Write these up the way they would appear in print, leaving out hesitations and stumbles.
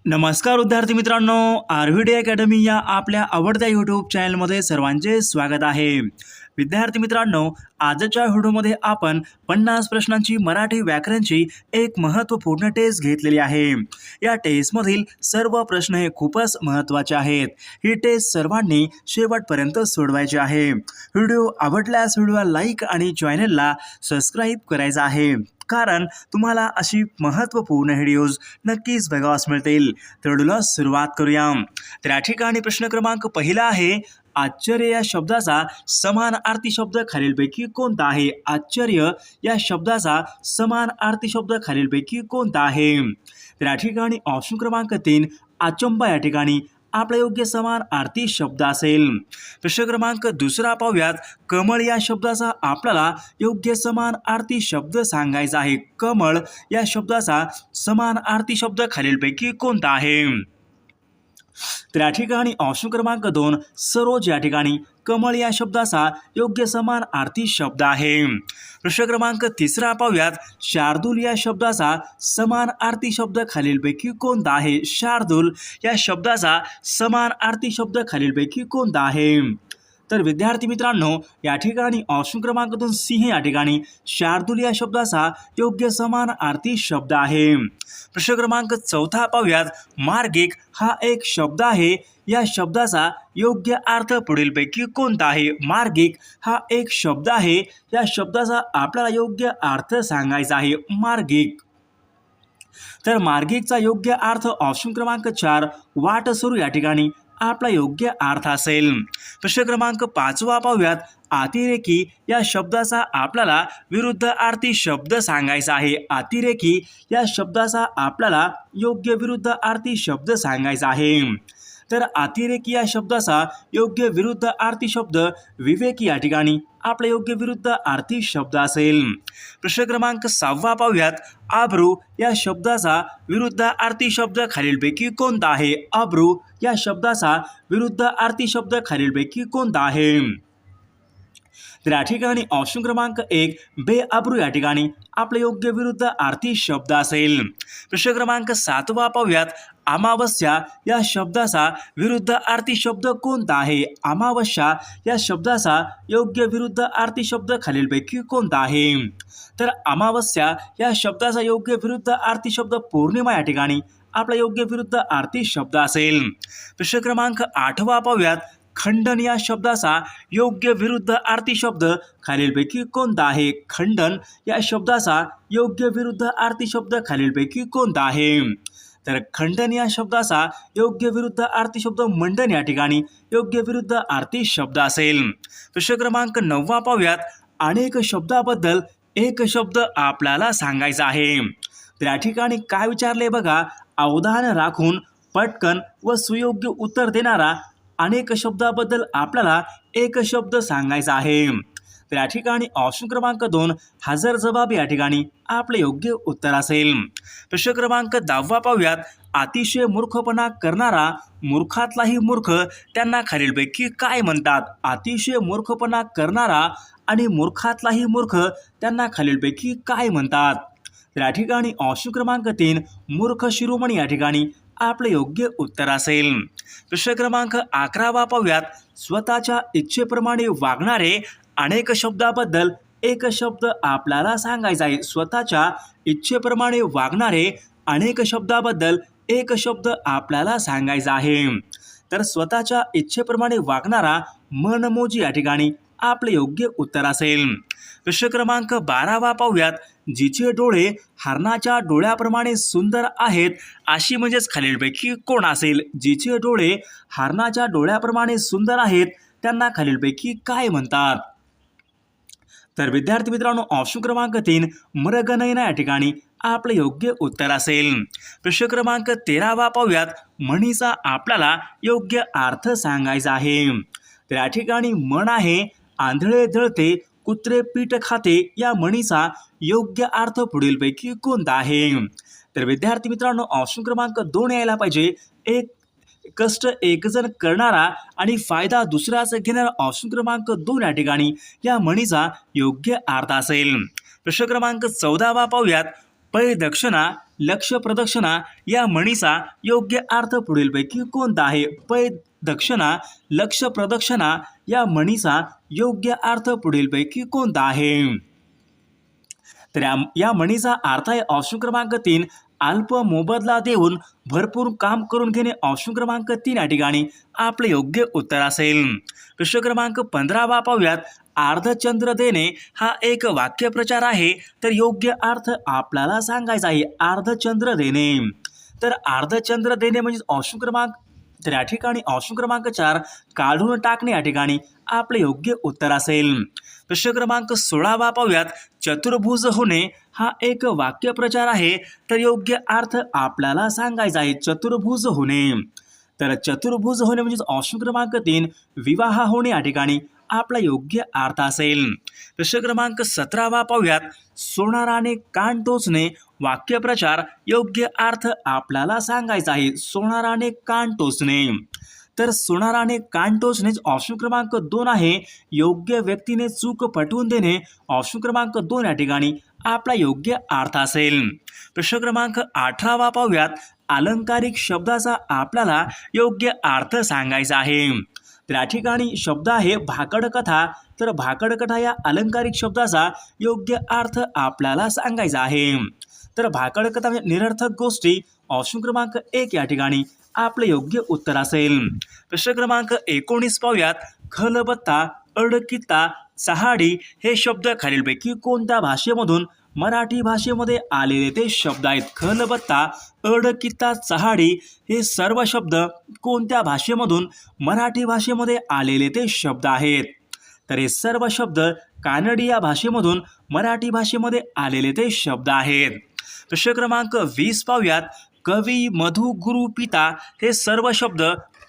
नमस्कार विद्यार्थी मित्रांनो, आरव्हीडी अकॅडमी या आपल्या आवडत्या यूट्यूब चॅनलमध्ये सर्वांचे स्वागत आहे. विद्यार्थी मित्रांनो, आजच्या व्हिडिओमध्ये आपण 50 प्रश्नांची मराठी व्याकरणची एक महत्त्वपूर्ण टेस्ट घेतलेली आहे. या टेस्टमधील सर्व प्रश्न हे खूपच महत्त्वाचे आहेत. ही टेस्ट सर्वांनी शेवटपर्यंत सोडवायची आहे. व्हिडिओ आवडल्यास व्हिडिओला लाईक आणि चॅनलला सबस्क्राईब करायचं आहे, कारण तुम्हाला अशी महत्त्वपूर्ण व्हिडिओज नक्कीच बघावास मिळतील. तर व्हिडिओला सुरुवात करूया. तर या ठिकाणी प्रश्न क्रमांक पहिला आहे, आश्चर्य या शब्दाचा समानार्थी शब्द खालीलपैकी कोणता आहे? आश्चर्य या शब्दाचा समानार्थी शब्द खालीलपैकी कोणता आहे? तर या ठिकाणी ऑप्शन क्रमांक 3 अचंबा या ठिकाणी आपला योग्य समानार्थी शब्द असेल. प्रश्न क्रमांक दुसरा पाहूयात. कमळ या शब्दाचा आपल्याला योग्य समानार्थी शब्द सांगायचा आहे. कमळ या शब्दाचा समानार्थी शब्द खालीलपैकी कोणता आहे? तर या ठिकाणी ऑप्शन क्रमांक 2 सरोज या ठिकाणी कमळ या शब्दाचा योग्य समानार्थी शब्द आहे. प्रश्न क्रमांक तिसरा पाहूयात. शार्दूल या शब्दाचा समानार्थी शब्द खालीलपैकी कोणता आहे? शार्दूल या शब्दाचा समानार्थी शब्द खालीलपैकी कोणता आहे? तर विद्यार्थी मित्रांनो, या ठिकाणी ऑप्शन क्रमांक 2 सिंह या ठिकाणी शार्दूल या शब्दाचा योग्य समानार्थी शब्द आहे. प्रश्न क्रमांक चौथा पाहूयात. मार्गिक हा एक शब्द आहे. या शब्दाचा योग्य अर्थ पुढीलपैकी कोणता आहे? मार्गिक हा एक शब्द आहे. या शब्दाचा आपल्याला योग्य अर्थ सांगायचा आहे. मार्गिक. तर मार्गिकचा योग्य अर्थ ऑप्शन क्रमांक 4 वाट सुरू या ठिकाणी आपला योग्य अर्थ असेल. प्रश्न क्रमांक 5 पाहूयात. अतिरेकी या शब्दाचा आपल्याला विरुद्धार्थी शब्द सांगायचा आहे. अतिरेकी या शब्दाचा आपल्याला योग्य विरुद्धार्थी शब्द सांगायचा आहे. तर अतिरेकी या शब्दाचा योग्य विरुद्धार्थी शब्द विवेकी या ठिकाणी आपला योग्य विरुद्धार्थी शब्द असेल. प्रश्न क्रमांक 6 पाहूयात. अब्रू या शब्दाचा विरुद्धार्थी शब्द खालीलपैकी कोणता आहे? अब्रू या शब्दाचा विरुद्धार्थी शब्द खालीलपैकी कोणता आहे? तर या ठिकाणी ऑप्शन क्रमांक 1 बेअब्रू या ठिकाणी आपले योग्य विरुद्ध अर्थी शब्द असेल. प्रश्न क्रमांक 7 पाहूयात. अमावस्या या शब्दाचा विरुद्ध अर्थी शब्द कोणता आहे? अमावस्या या शब्दाचा योग्य विरुद्ध अर्थी शब्द खालीलपैकी कोणता आहे? तर अमावस्या या शब्दाचा योग्य विरुद्ध अर्थी शब्द पौर्णिमा या ठिकाणी आपला योग्य विरुद्ध अर्थी शब्द असेल. प्रश्न क्रमांक 8 पाहूयात. खंडन या शब्दाचा योग्य विरुद्ध अर्थी शब्द खालीलपैकी कोणता आहे? खंडन या शब्दाचा योग्य विरुद्ध अर्थी शब्द खालीलपैकी कोणता आहे? तर खंडन या शब्दाचा योग्य विरुद्ध अर्थी शब्द मंडन या ठिकाणी योग्य विरुद्ध अर्थी शब्द असेल. प्रश्न क्रमांक 9 पाहूयात. अनेक शब्दाबद्दल एक शब्द आपल्याला सांगायचा आहे. तर या ठिकाणी काय विचारले बघा. अवधान राखून पटकन व सुयोग्य उत्तर देणारा अनेक शब्दाबद्दल आपल्याला एक शब्द सांगायचा आहे. तर या ठिकाणी ऑप्शन क्रमांक 2 हजर जबाब या ठिकाणी आपले योग्य उत्तर असेल. प्रश्न क्रमांक 10 पाहूयात. अतिशय मूर्खपणा करणारा मूर्खातलाही मूर्ख त्यांना खालीलपैकी काय म्हणतात? अतिशय मूर्खपणा करणारा आणि मूर्खातलाही मूर्ख त्यांना खालीलपैकी काय म्हणतात? तर या ठिकाणी ऑप्शन क्रमांक 3 मूर्ख शिरोमणी या ठिकाणी आपले योग्य उत्तर असेल. प्रश्न क्रमांक 11 पाहूयात. स्वतःच्या इच्छेप्रमाणे वागणारे अनेक शब्दाबद्दल एक शब्द आपल्याला सांगायचा आहे. स्वतःच्या इच्छेप्रमाणे वागणारे अनेक शब्दाबद्दल एक शब्द आपल्याला सांगायचा आहे. तर स्वतःच्या इच्छेप्रमाणे वागणारा मनमोजी या ठिकाणी आपले योग्य उत्तर असेल. प्रश्न क्रमांक 12 पाहूयात. जिचे डोळे हरणाच्या डोळ्याप्रमाणे सुंदर आहेत अशी म्हणजेच खालीलपैकी कोण असेल? जिचे डोळे हरणाच्या डोळ्याप्रमाणे सुंदर आहेत त्यांना खालीलपैकी काय म्हणतात? तर विद्यार्थी मित्रांनो, ऑप्शन क्रमांक 3 मृगनयना या ठिकाणी आपले योग्य उत्तर असेल. प्रश्न क्रमांक 13 पाहूयात. म्हणीचा आपल्याला योग्य अर्थ सांगायचा आहे. तर या ठिकाणी म्हण आहे आंधळे जळते कुत्रे पीठ खाते या म्हणीचा योग्य अर्थ पुढीलपैकी कोणता आहे? तर विद्यार्थी मित्रांनो, ऑप्शन क्रमांक 2 यायला पाहिजे. एक कष्ट एक जण करणारा आणि फायदा दुसऱ्याचा घेणारा ऑप्शन क्रमांक 2 या ठिकाणी या म्हणीचा योग्य अर्थ असेल. प्रश्न क्रमांक 14 पाहूयात. पै दक्षिणा लक्ष प्रदक्षिणा या म्हणीचा योग्य अर्थ पुढीलपैकी कोणता आहे? पै दक्षिणा लक्ष प्रदक्षिणा या म्हणीचा योग्य अर्थ पुढीलपैकी कोणता आहे? तर या म्हणीचा अर्थ आहे ऑप्शन क्रमांक 3 अल्प मोबदला देऊन भरपूर काम करून घेणे. ऑप्शन क्रमांक 3 या ठिकाणी आपले योग्य उत्तर असेल. प्रश्न क्रमांक 15 पाहूयात. अर्धचंद्र देणे हा एक वाक्यप्रचार आहे, तर योग्य अर्थ आपल्याला सांगायचा आहे. अर्धचंद्र देणे, तर अर्धचंद्र देणे म्हणजे ऑप्शन क्रमांक, तर या ठिकाणी ऑप्शन क्रमांक 4 काढून टाकणे या ठिकाणी आपले योग्य उत्तर असेल. प्रश्न क्रमांक 16 पाहूयात. चतुर्भुज होणे हा एक वाक्यप्रचार आहे, तर योग्य अर्थ आपल्याला सांगायचा आहे. चतुर्भुज होणे, तर चतुर्भुज होणे म्हणजे ऑप्शन क्रमांक 3 विवाह होणे या ठिकाणी आपला योग्य अर्थ असेल. प्रश्न क्रमांक 17 पाहूयात. सोनाराने कान टोचणे वाक्यप्रचार योग्य अर्थ आपल्याला सांगायचा आहे. सोनाराने कान टोचणे, तर सोनाराने कान टोचणे ऑप्शन क्रमांक 2 आहे. योग्य व्यक्तीने चूक पटवून देणे ऑप्शन क्रमांक 2 या ठिकाणी आपला योग्य अर्थ असेल. प्रश्न क्रमांक 18 पाहूयात. अलंकारिक शब्दाचा आपल्याला योग्य अर्थ सांगायचा आहे. तर या ठिकाणी शब्द आहे भाकड कथा, तर भाकड कथा या अलंकारिक शब्दाचा योग्य अर्थ आपल्याला सांगायचा आहे. तर भाकड कथा म्हणजे निरर्थक गोष्टी ऑप्शन क्रमांक 1 या ठिकाणी आपले योग्य उत्तर असेल. प्रश्न क्रमांक 19 पाहूयात. खलबत्ता, अडकित्ता, चहाडी हे शब्द खालीलपैकी कोणत्या भाषेमधून मराठी भाषेमध्ये आलेले ते शब्द आहेत? खलबत्ता, अडकित्ता, चहाडी हे सर्व शब्द कोणत्या भाषेमधून मराठी भाषेमध्ये आलेले ते शब्द आहेत? तर हे सर्व शब्द कानडी या भाषेमधून मराठी भाषेमध्ये आलेले ते शब्द आहेत. प्रश्न क्रमांक 20 पाहूयात. कवी, मधु, गुरु, पिता हे सर्व शब्द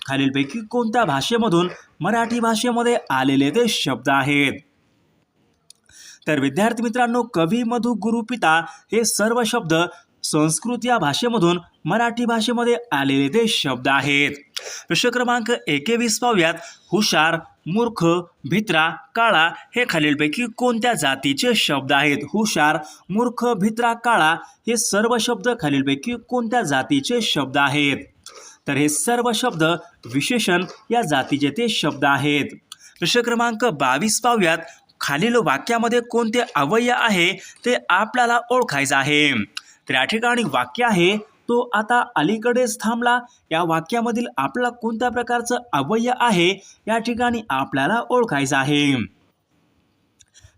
खालीलपैकी कोणत्या भाषेमधून मराठी भाषेमध्ये आलेले ते शब्द आहेत? तर विद्यार्थी मित्रांनो, कवी, मधु, गुरु, पिता हे सर्व शब्द संस्कृत या भाषेमधून मराठी भाषेमध्ये आलेले ते शब्द आहेत. प्रश्न क्रमांक 21 पाहूयात. हुशार, मूर्ख, भित्रा, काळा हे खालीलपैकी कोणत्या जातीचे शब्द आहेत? हुशार, मूर्ख, भित्रा, काळा हे सर्व शब्द खालीलपैकी कोणत्या जातीचे शब्द आहेत? तर हे सर्व शब्द विशेषण या जातीचे ते शब्द आहेत. प्रश्न क्रमांक 22 पाहूयात. खालील वाक्यामध्ये कोणते अव्यय आहे ते आपल्याला ओळखायचं आहे. तर या ठिकाणी वाक्य आहे तो आता अलीकडेच थांबला. या वाक्यामधील आपल्याला कोणत्या प्रकारचं अव्यय आहे या ठिकाणी आपल्याला ओळखायचं आहे.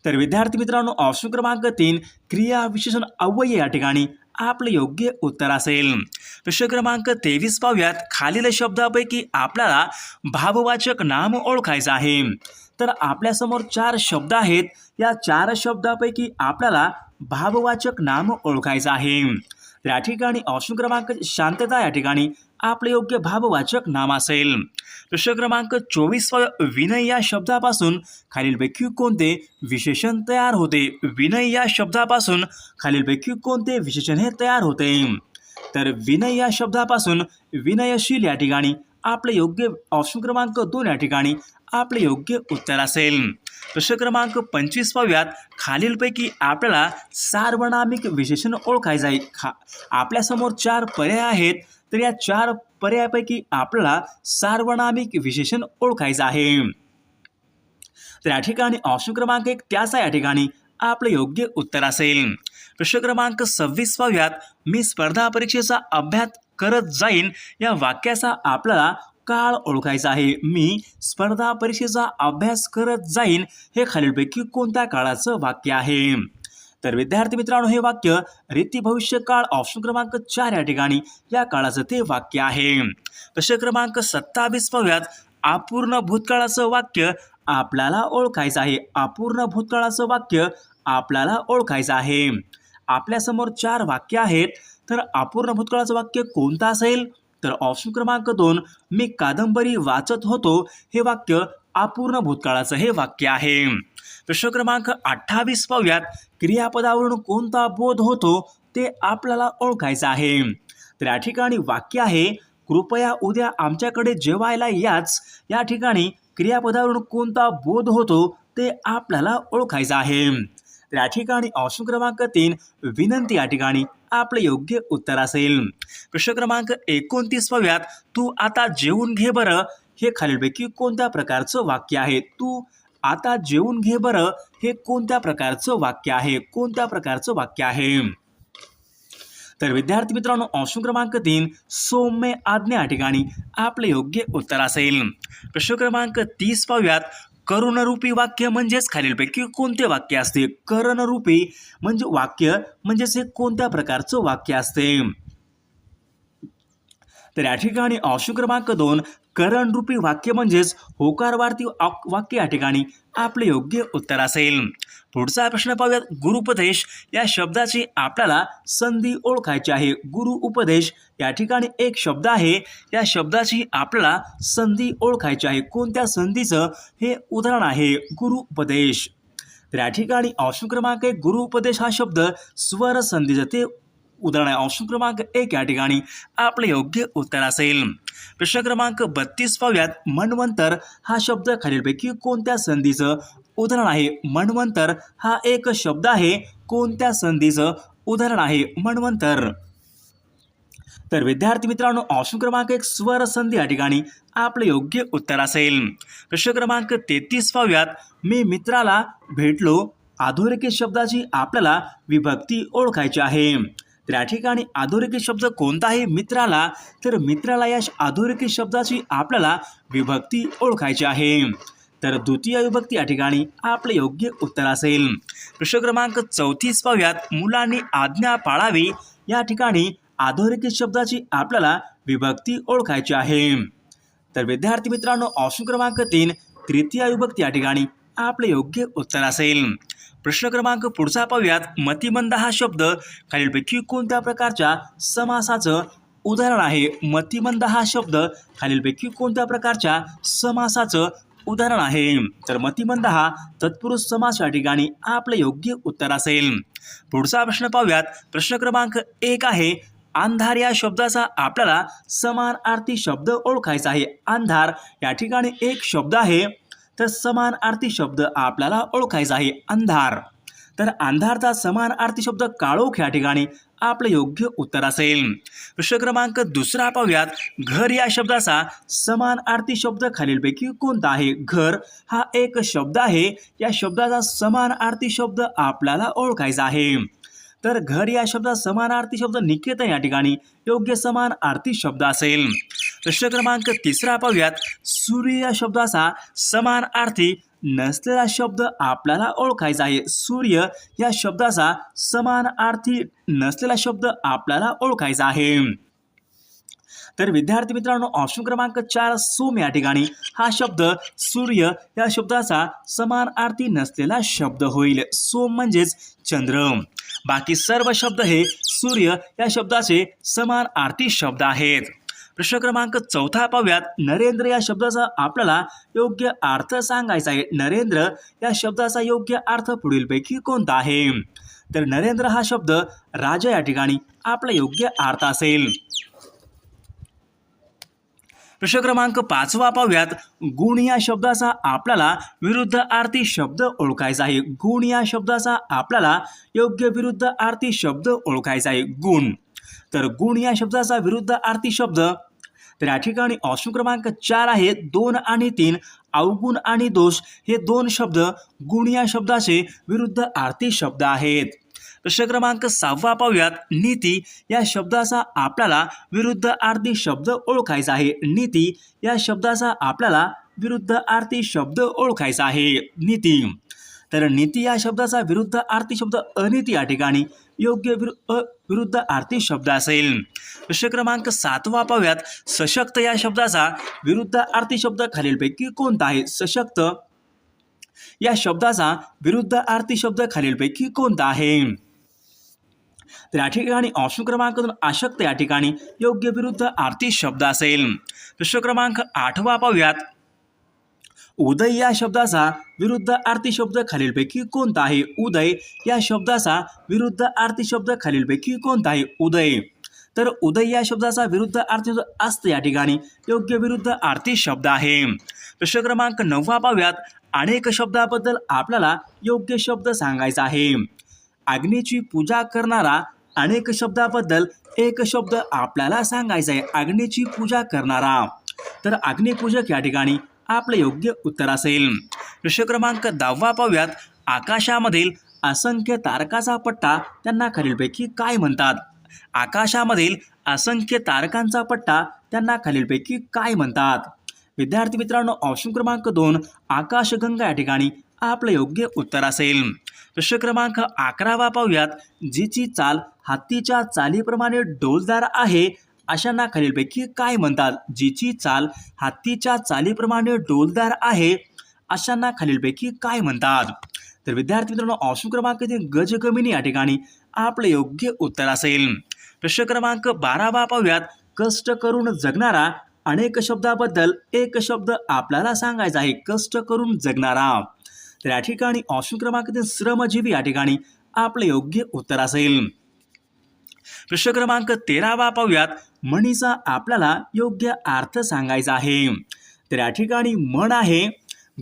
तर विद्यार्थी मित्रांनो, ऑप्शन क्रमांक 3 क्रिया विशेषण अव्यय या ठिकाणी आपले योग्य उत्तर असेल. प्रश्न क्रमांक 23 पाहूयात. खालील शब्दापैकी आपल्याला भाववाचक नाम ओळखायचं आहे. तर आपल्यासमोर 4 शब्द आहेत. या 4 शब्दापैकी आपल्याला भाववाचक नाम ओळखायचं आहे. तर या ठिकाणी ऑप्शन क्रमांक शांतता या ठिकाणी आपले योग्य भाववाचक नाम असेल. प्रश्न क्रमांक 24 विनय या शब्दापासून खालीलपैकी कोणते विशेषण तयार होते? विनय या शब्दापासून खालीलपैकी कोणते विशेषण हे तयार होते? तर विनय या शब्दापासून विनयशील या ठिकाणी आपले योग्य ऑप्शन क्रमांक 2 या ठिकाणी आपले योग्य उत्तर असेल. प्रश्न क्रमांक 25 पाहूयात. खालीलपैकी आपल्याला सार्वनामिक विशेषण ओळखायचं आहे. आपल्यासमोर 4 पर्याय आहेत. तर या 4 पर्यायापैकी आपल्याला सार्वनामिक विशेषण ओळखायचं आहे. तर या ठिकाणी ऑप्शन क्रमांक 1 त्याचा या ठिकाणी आपले योग्य उत्तर असेल. प्रश्न क्रमांक 26 पाहूयात. मी स्पर्धा परीक्षेचा अभ्यास करत जाईन या वाक्याचा आपल्याला काळ ओळखायचा आहे. मी स्पर्धा परीक्षेचा अभ्यास करत जाईन हे खालीलपैकी कोणत्या काळाचं वाक्य आहे? तर विद्यार्थी मित्रांनो, हे वाक्य रीती भविष्य काळ ऑप्शन क्रमांक 4 या ठिकाणी या काळाचं ते वाक्य आहे. प्रश्न क्रमांक 27 पाहूयात. अपूर्ण भूतकाळाचं वाक्य आपल्याला ओळखायचं आहे. अपूर्ण भूतकाळाचं वाक्य आपल्याला ओळखायचं आहे. आपल्यासमोर 4 वाक्य आहेत. तर अपूर्ण भूतकाळाचं वाक्य कोणतं असेल? तर ऑप्शन क्रमांक 2 मी कादंबरी वाचत होतो हे वाक्य अपूर्ण भूतकाळाचं हे वाक्य आहे. प्रश्न क्रमांक 28 पाहूयात. क्रियापदावरून कोणता बोध होतो ते आपल्याला ओळखायचं आहे. तर या ठिकाणी वाक्य आहे कृपया उद्या आमच्याकडे जेवायला याच. या ठिकाणी क्रियापदावरून कोणता बोध होतो ते आपल्याला ओळखायचं आहे. तर या ठिकाणी ऑप्शन क्रमांक 3 विनंती या ठिकाणी आपले योग्य उत्तर असेल. प्रश्न क्रमांक 29 पाहूयात. तू आता जेवून घे बरं हे खालीलपैकी कोणत्या प्रकारचं वाक्य आहे? तू आता जेवून घे बरं हे कोणत्या प्रकारचं वाक्य आहे? कोणत्या प्रकारचं वाक्य आहे? तर विद्यार्थी मित्रांनो ऑप्शन क्रमांक 3 सौम्य आज्ञा या ठिकाणी आपले योग्य उत्तर असेल. प्रश्न क्रमांक 30 पाहूयात. करणरूपी वाक्य म्हणजेच खालीलपैकी कोणते वाक्य असते? करणरूपी म्हणजे वाक्य म्हणजेच हे कोणत्या प्रकारचं वाक्य असते? तर या ठिकाणी ऑप्शन क्रमांक 2 करणरूपी वाक्य म्हणजेच होकारवार्थी वाक्य या ठिकाणी आपले योग्य उत्तर असेल. पुढचा प्रश्न पाहूयात. गुरुपदेश या शब्दाची आपल्याला संधी ओळखायची आहे. गुरुउपदेश या ठिकाणी एक शब्द आहे. या शब्दाची आपल्याला संधी ओळखायची आहे. कोणत्या संधीचं हे उदाहरण आहे? गुरुउपदेश. तर या ठिकाणी ऑप्शन क्रमांक 1 गुरुउपदेश हा शब्द स्वर संधीचं ते उदाहरण आहे. ऑप्शन क्रमांक 1 या ठिकाणी आपले योग्य उत्तर असेल. प्रश्न क्रमांक 32 पाहूयात. मन्वंतर हा शब्द खालीलपैकी कोणत्या संधीचं उदाहरण आहे? मन्वंतर हा एक शब्द आहे. कोणत्या संधीचं उदाहरण आहे मन्वंतर? तर विद्यार्थी मित्रांनो ऑप्शन क्रमांक 1 स्वर संधी या ठिकाणी आपले योग्य उत्तर असेल. प्रश्न क्रमांक 33 पाहूयात. मी मित्राला भेटलो अधोरेखित शब्दाची आपल्याला विभक्ती ओळखायची आहे. तर या ठिकाणी अधोरेखित शब्द कोणता आहे? मित्राला. तर मित्राला या अधोरेखित शब्दाची आपल्याला विभक्ती ओळखायची आहे. तर द्वितीय विभक्ती या ठिकाणी आपले योग्य उत्तर असेल. प्रश्न क्रमांक 34 पाहूयात. मुलांनी आज्ञा पाळावी या ठिकाणी अधोरेखित शब्दाची आपल्याला विभक्ती ओळखायची आहे. तर विद्यार्थी मित्रांनो ऑप्शन क्रमांक 3 तृतीय विभक्ती या ठिकाणी आपले योग्य उत्तर असेल. प्रश्न क्रमांक पुढचा पाहूयात. मतिमंद हा शब्द खालीलपैकी कोणत्या प्रकारच्या समासाचं उदाहरण आहे? मतिमंद हा शब्द खालीलपैकी कोणत्या प्रकारच्या समासाचं उदाहरण आहे? तर मतिमंद हा तत्पुरुष समास या ठिकाणी आपले योग्य उत्तर असेल. पुढचा प्रश्न पाहूयात. प्रश्न क्रमांक 1 आहे. अंधार या शब्दाचा आपल्याला समानार्थी शब्द ओळखायचा आहे. अंधार या ठिकाणी एक शब्द आहे. तर समानार्थी शब्द आपल्याला ओळखायचा आहे. अंधार. तर अंधारचा समानार्थी शब्द काळोख या ठिकाणी आपले योग्य उत्तर असेल. प्रश्न क्रमांक 2 पाहूयात. घर या शब्दाचा समानार्थी शब्द खालीलपैकी कोणता आहे? घर हा एक शब्द आहे. या शब्दाचा समानार्थी शब्द आपल्याला ओळखायचा आहे. तर घर या शब्दाचा समानार्थी शब्द निकेतन या ठिकाणी योग्य समानार्थी शब्द असेल. प्रश्न क्रमांक 3 पाहूयात. सूर्य या शब्दाचा समानार्थी नसलेला शब्द आपल्याला ओळखायचा आहे. सूर्य या शब्दाचा समानार्थी नसलेला शब्द आपल्याला ओळखायचा आहे. तर विद्यार्थी मित्रांनो ऑप्शन क्रमांक 4 सोम या ठिकाणी हा शब्द सूर्य या शब्दाचा समानार्थी नसलेला शब्द होईल. सोम म्हणजेच चंद्र. बाकी सर्व शब्द हे सूर्य या शब्दाचे समानार्थी शब्द आहेत. प्रश्न क्रमांक 4 पाहूयात. नरेंद्र या शब्दाचा आपल्याला योग्य अर्थ सांगायचा आहे. नरेंद्र या शब्दाचा योग्य अर्थ पुढीलपैकी कोणता आहे? तर नरेंद्र हा शब्द राजा या ठिकाणी आपला योग्य अर्थ असेल. प्रश्न क्रमांक 5 पाहूयात. गुण या शब्दाचा आपल्याला विरुद्ध अर्थी शब्द ओळखायचा आहे. गुण या शब्दाचा आपल्याला योग्य विरुद्ध अर्थी शब्द ओळखायचा आहे. गुण. तर गुण या शब्दाचा विरुद्ध अर्थी शब्द तर या ठिकाणी ऑप्शन क्रमांक 4 आहे. 2 आणि 3 अवगुण आणि दोष हे दोन शब्द गुण या शब्दाचे विरुद्ध अर्थी शब्द आहेत. प्रश्न क्रमांक 6 पाहूयात. नीती या शब्दाचा आपल्याला विरुद्ध अर्थी शब्द ओळखायचा आहे. नीती या शब्दाचा आपल्याला विरुद्ध अर्थी शब्द ओळखायचा आहे. नीती. तर नीती या शब्दाचा विरुद्ध अर्थी शब्द अनीती या ठिकाणी योग्य विरुद्ध अर्थी शब्द असेल. प्रश्न क्रमांक 7 पाहूयात. सशक्त या शब्दाचा विरुद्ध अर्थी शब्द खालीलपैकी कोणता आहे? सशक्त या शब्दाचा विरुद्ध अर्थी शब्द खालीलपैकी कोणता आहे? तर या ठिकाणी ऑप्शन क्रमांक 2 अशक्त या ठिकाणी योग्य विरुद्ध अर्थी शब्द असेल. प्रश्न क्रमांक 8 पाहूयात. उदय या शब्दाचा विरुद्ध अर्थी शब्द खालीलपैकी कोणता आहे? उदय या शब्दाचा विरुद्ध अर्थी शब्द खालीलपैकी कोणता आहे? उदय. तर उदय या शब्दाचा विरुद्ध अर्थी शब्द अस्त या ठिकाणी योग्य विरुद्ध अर्थी शब्द आहे. प्रश्न क्रमांक 9 पाहूयात. अनेक शब्दाबद्दल आपल्याला योग्य शब्द सांगायचा आहे. अग्नीची पूजा करणारा अनेक शब्दाबद्दल एक शब्द आपल्याला सांगायचा आहे. अग्नीची पूजा करणारा. तर अग्निपूजक या ठिकाणी आपलं योग्य उत्तर असेल. प्रश्न क्रमांक 10 पाहूयात. आकाशामधील असंख्य तारकाचा पट्टा त्यांना खालीलपैकी काय म्हणतात? आकाशामधील असंख्य तारकांचा पट्टा त्यांना खालीलपैकी काय म्हणतात? विद्यार्थी मित्रांनो, ऑप्शन क्रमांक 2 आकाशगंगा या ठिकाणी आपलं योग्य उत्तर असेल. प्रश्न क्रमांक 11 पाहूयात. जिची चाल हत्तीच्या चालीप्रमाणे डौलदार आहे अशांना खालीलपैकी काय म्हणतात? जिची चाल हत्तीच्या चालीप्रमाणे डौलदार आहे अशांना खालीलपैकी काय म्हणतात? तर विद्यार्थी मित्रांनो, ऑप्शन क्रमांक 3 गजगमिनी या ठिकाणी आपलं योग्य उत्तर असेल. प्रश्न क्रमांक 12 पाहूयात. कष्ट करून जगणारा अनेक शब्दाबद्दल एक शब्द आपल्याला सांगायचा आहे. कष्ट करून जगणारा. तर या ठिकाणी ऑप्शन क्रमांक 3 श्रमजीवी या ठिकाणी आपलं योग्य उत्तर असेल. प्रश्न क्रमांक 13 पाहूयात. म्हणीचा आपल्याला योग्य अर्थ सांगायचा आहे. तर या ठिकाणी म्हण आहे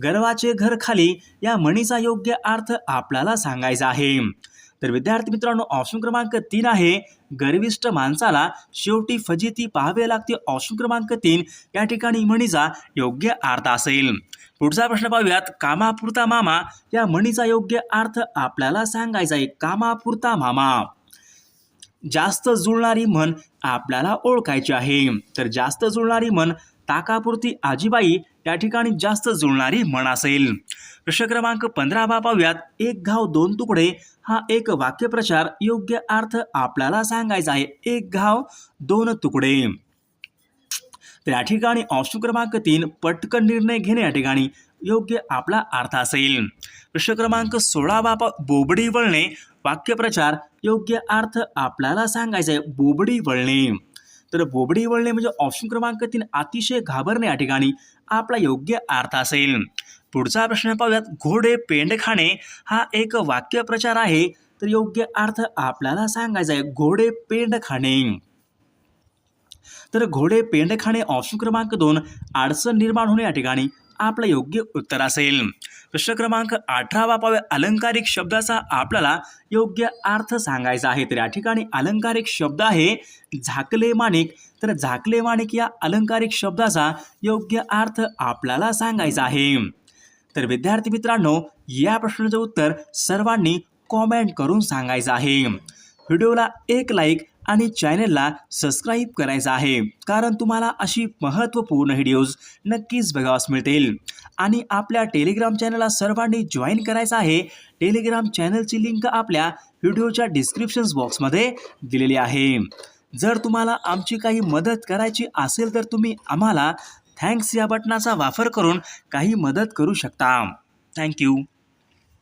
गर्वाचे घर खाली या म्हणीचा योग्य अर्थ आपल्याला सांगायचा आहे. तर विद्यार्थी मित्रांनो, ऑप्शन क्रमांक 3 आहे गर्विष्ठ माणसाला शेवटी फजिती पाहावे लागते. ऑप्शन क्रमांक 3 या ठिकाणी म्हणीचा योग्य अर्थ असेल. पुढचा प्रश्न पाहूयात. कामापुरता मामा या म्हणीचा योग्य अर्थ आपल्याला सांगायचा आहे. कामापुरता मामा. जास्त जुळणारी म्हण आपल्याला ओळखायची आहे. तर जास्त जुळणारी म्हण ताकापुरती आजीबाई या ठिकाणी जास्त जुळणारी म्हण असेल. प्रश्न क्रमांक 15 पाहूयात. एक घाव दोन तुकडे हा एक वाक्यप्रचार योग्य अर्थ आपल्याला सांगायचा आहे. एक घाव दोन तुकडे. तर या ठिकाणी ऑप्शन क्रमांक 3 पटकन निर्णय घेणे या ठिकाणी योग्य आपला अर्थ असेल. प्रश्न क्रमांक 16 बोबडी वळणे वाक्यप्रचार योग्य अर्थ आपल्याला सांगायचा आहे. बोबडी वळणे. तर बोबडी वळणे म्हणजे ऑप्शन क्रमांक 3 अतिशय घाबरणे या ठिकाणी आपला योग्य अर्थ असेल. पुढचा प्रश्न पाहूयात. घोडे पेंड खाणे हा एक वाक्यप्रचार आहे. तर योग्य अर्थ आपल्याला सांगायचा आहे. घोडे पेंड खाणे. तर घोडे पेंड खाणे ऑप्शन क्रमांक 2 अडचण निर्माण होणे या ठिकाणी आपलं योग्य उत्तर असेल. प्रश्न क्रमांक 18 पाहूया. अलंकारिक शब्दाचा आपल्याला योग्य अर्थ सांगायचा आहे. तर या ठिकाणी अलंकारिक शब्द आहे झाकले माणिक. तर झाकले माणिक या अलंकारिक शब्दाचा योग्य अर्थ आपल्याला सांगायचा आहे. तर विद्यार्थी मित्रांनो, या प्रश्नाचं उत्तर सर्वांनी कॉमेंट करून सांगायचं आहे. व्हिडिओला एक लाईक आणि चॅनलला सबस्क्राईब करायचं आहे, कारण तुम्हाला अशी महत्त्वपूर्ण व्हिडिओज नक्कीच बघावयास मिळतील. आणि आपल्या टेलिग्राम चॅनलला सर्वांनी जॉईन करायचं आहे. टेलिग्राम चॅनलची लिंक आपल्या व्हिडिओच्या डिस्क्रिप्शन बॉक्समध्ये दिलेली आहे. जर तुम्हाला आमची काही मदत करायची असेल तर तुम्ही आम्हाला थँक्स या बटनाचा वापर करून काही मदत करू शकता. थँक्यू.